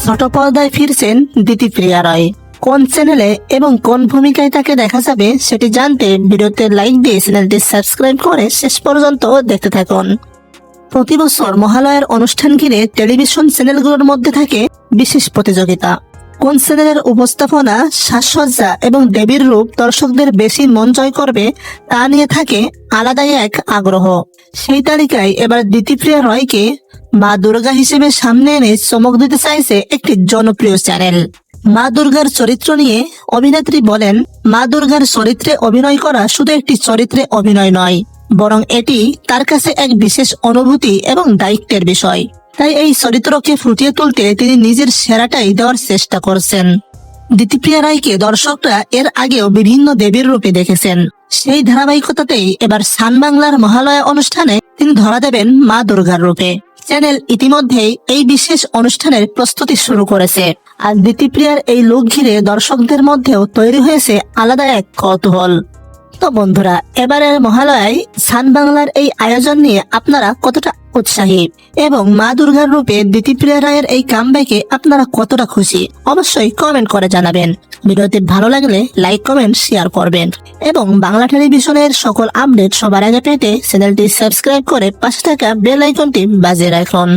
ছোট পর্দায় ফিরছেন দিতিপ্রিয়া রয়। কোন চ্যানেলে এবং কোন ভূমিকায় তাকে দেখা যাবে সেটি জানতে ভিডিওতে লাইক দিয়ে চ্যানেলটি সাবস্ক্রাইব করে শেষ পর্যন্ত দেখতে থাকুন। প্রতি বছর মহালয়ার অনুষ্ঠান ঘিরে টেলিভিশন চ্যানেলগুলোর মধ্যে থাকে বিশেষ প্রতিযোগিতা। কোন চ্যানেলের উপস্থাপনা, সাজসজ্জা এবং দেবীর রূপ দর্শকদের বেশি মন জয় করবে তা নিয়ে থাকে আলাদাই এক আগ্রহ। সেই তালিকায় এবার দিতিপ্রিয়া রয়কে মা দুর্গা হিসেবে সামনে এনে চমক দিতে চাইছে একটি জনপ্রিয় চ্যানেল। মা দুর্গার চরিত্র নিয়ে অভিনেত্রী বলেন, মা দুর্গার চরিত্রে অভিনয় করা শুধু একটি চরিত্রে অভিনয় নয়, বরং এটি তার কাছে এক বিশেষ অনুভূতি এবং দায়িত্বের বিষয়। তাই এই চরিত্রকে ফুটিয়ে তুলতে তিনি নিজের সেরাটাই দেওয়ার চেষ্টা করছেন। দিতিপ্রিয়া রায়কে দর্শকরা এর আগেও বিভিন্ন দেবীর রূপে দেখেছেন। সেই ধারাবাহিকতাতেই এবার সান বাংলার মহালয়া অনুষ্ঠানে তিনি ধরা দেবেন মা দুর্গার রূপে। চ্যানেল ইতিমধ্যেই এই বিশেষ অনুষ্ঠানের প্রস্তুতি শুরু করেছে। আর দিতিপ্রিয়ার এই লুক ঘিরে দর্শকদের মধ্যেও তৈরি হয়েছে আলাদা এক কৌতূহল। তো বন্ধুরা, এবারের মহালয়ায় সান বাংলার এই আয়োজন নিয়ে আপনারা কতটা উৎসাহী এবং মা দুর্গার রূপে দিতিপ্রিয়া রায়ের এই কামব্যাকে আপনারা কতটা খুশি অবশ্যই কমেন্ট করে জানাবেন। ভিডিওটি ভালো লাগলে লাইক, কমেন্ট, শেয়ার করবেন এবং বাংলা টেলিভিশনের সকল আপডেট সবার আগে পেতে চ্যানেলটি সাবস্ক্রাইব করে পাশে থাকা বেল আইকনটি বাজিয়ে রাখুন।